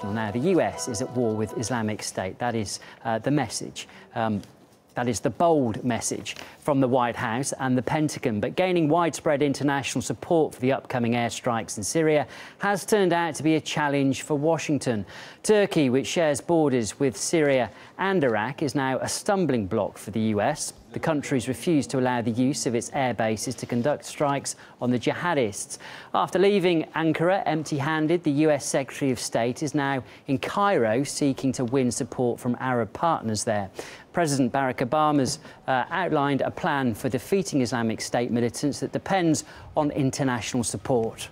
Now, the US is at war with Islamic State. That is the message. That is the bold message from the White House and the Pentagon. But gaining widespread international support for the upcoming airstrikes in Syria has turned out to be a challenge for Washington. Turkey, which shares borders with Syria and Iraq, is now a stumbling block for the US. The country's refused to allow the use of its air bases to conduct strikes on the jihadists. After leaving Ankara empty-handed, the US Secretary of State is now in Cairo seeking to win support from Arab partners there. President Barack Obama's outlined a plan for defeating Islamic State militants that depends on international support.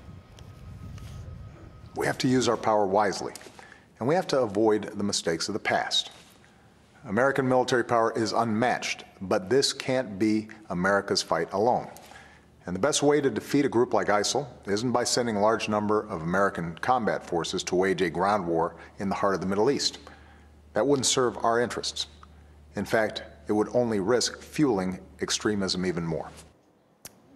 We have to use our power wisely, and we have to avoid the mistakes of the past. American military power is unmatched, but this can't be America's fight alone. And the best way to defeat a group like ISIL isn't by sending a large number of American combat forces to wage a ground war in the heart of the Middle East. That wouldn't serve our interests. In fact, it would only risk fueling extremism even more.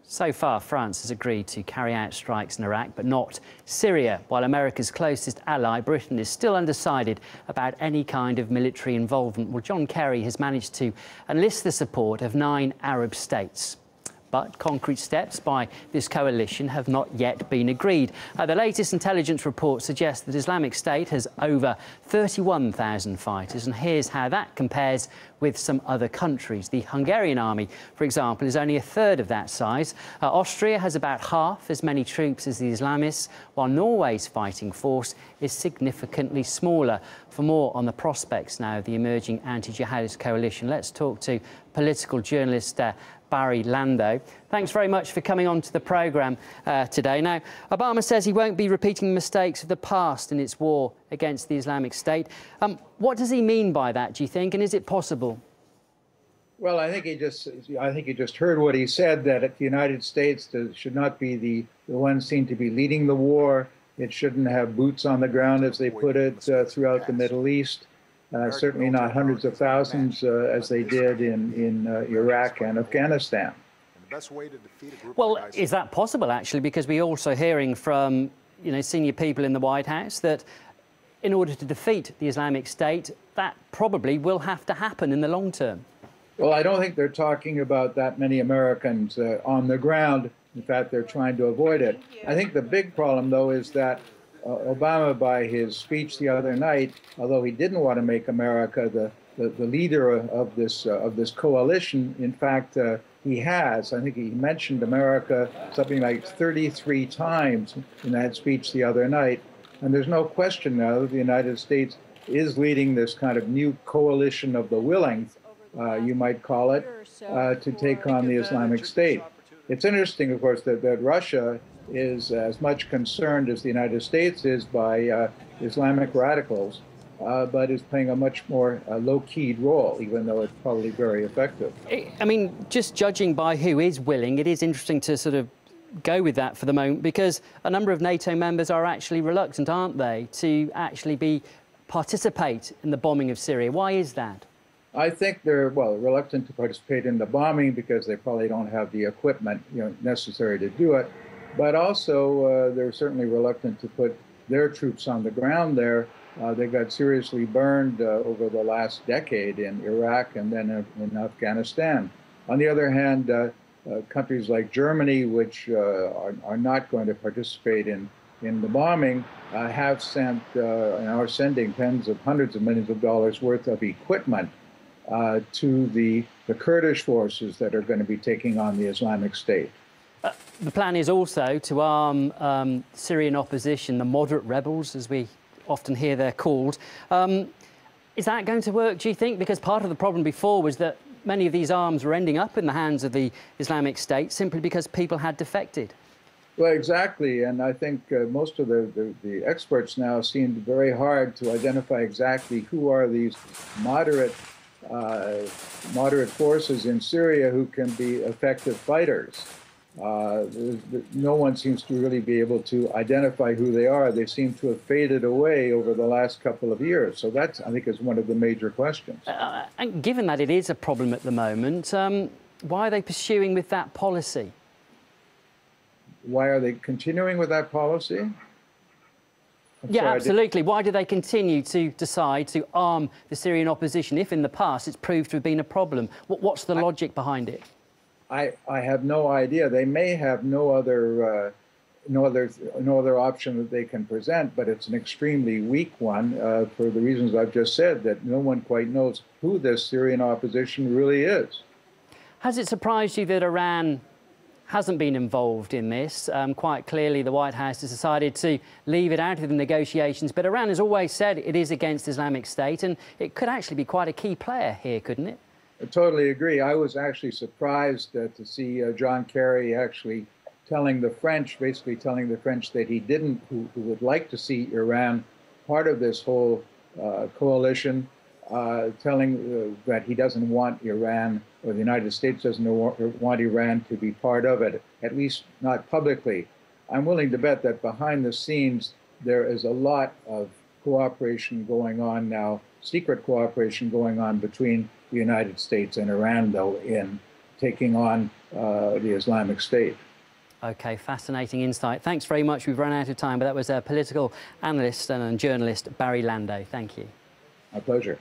So far, France has agreed to carry out strikes in Iraq, but not Syria, while America's closest ally, Britain, is still undecided about any kind of military involvement. Well, John Kerry has managed to enlist the support of 9 Arab states. But concrete steps by this coalition have not yet been agreed. The latest intelligence report suggests that Islamic State has over 31,000 fighters, and here's how that compares with some other countries. The Hungarian army, for example, is only a third of that size. Austria has about half as many troops as the Islamists, while Norway's fighting force is significantly smaller. For more on the prospects now of the emerging anti-jihadist coalition, let's talk to political journalist Barry Lando. Thanks very much for coming on to the programme today. Now, Obama says he won't be repeating the mistakes of the past in its war against the Islamic State. What does he mean by that, do you think, and is it possible? Well, I think you just heard what he said, that the United States should not be the one seen to be leading the war. It shouldn't have boots on the ground, as they put it, throughout the Middle East. Certainly not hundreds of thousands as they did in Iraq and Afghanistan. Well, is that possible, actually? Because we're also hearing from, senior people in the White House that in order to defeat the Islamic State, that probably will have to happen in the long term. Well, I don't think they're talking about that many Americans on the ground. In fact, they're trying to avoid it. I think the big problem, though, is that Obama, by his speech the other night, although he didn't want to make America the leader of this coalition, in fact, he has. I think he mentioned America something like 33 times in that speech the other night. And there's no question now that the United States is leading this kind of new coalition of the willing, you might call it, to take on the Islamic State. It's interesting, of course, that Russia is as much concerned as the United States is by Islamic radicals, but is playing a much more low-keyed role, even though it's probably very effective. I mean, just judging by who is willing, it is interesting to sort of go with that for the moment, because a number of NATO members are actually reluctant, aren't they, to actually participate in the bombing of Syria. Why is that? I think they're, reluctant to participate in the bombing because they probably don't have the equipment necessary to do it. But also, they're certainly reluctant to put their troops on the ground there. They got seriously burned over the last decade in Iraq and then in Afghanistan. On the other hand, countries like Germany, which are not going to participate in the bombing, have sent and are sending hundreds of millions of dollars worth of equipment to the Kurdish forces that are going to be taking on the Islamic State. The plan is also to arm Syrian opposition, the moderate rebels, as we often hear they're called. Is that going to work, do you think? Because part of the problem before was that many of these arms were ending up in the hands of the Islamic State simply because people had defected. Well, exactly. And I think most of the experts now seem very hard to identify exactly who are these moderate forces in Syria who can be effective fighters. No one seems to really be able to identify who they are. They seem to have faded away over the last couple of years. So that, I think, is one of the major questions. And given that it is a problem at the moment, why are they pursuing with that policy? Why are they continuing with that policy? Yeah, sorry, absolutely. Why do they continue to decide to arm the Syrian opposition if in the past it's proved to have been a problem? What's the logic behind it? I have no idea. They may have no other option that they can present, but it's an extremely weak one for the reasons I've just said, that no one quite knows who this Syrian opposition really is. Has it surprised you that Iran hasn't been involved in this? Quite clearly, the White House has decided to leave it out of the negotiations, but Iran has always said it is against Islamic State, and it could actually be quite a key player here, couldn't it? I totally agree. I was actually surprised to see John Kerry actually telling the French, basically telling the French that he who would like to see Iran part of this whole coalition, telling that he doesn't want Iran, or the United States doesn't want Iran to be part of it, at least not publicly. I'm willing to bet that behind the scenes there is a lot of cooperation going on now, secret cooperation going on between the United States and Iran, though, in taking on the Islamic State. OK, fascinating insight. Thanks very much. We've run out of time, but that was a political analyst and journalist, Barry Lando. Thank you. My pleasure.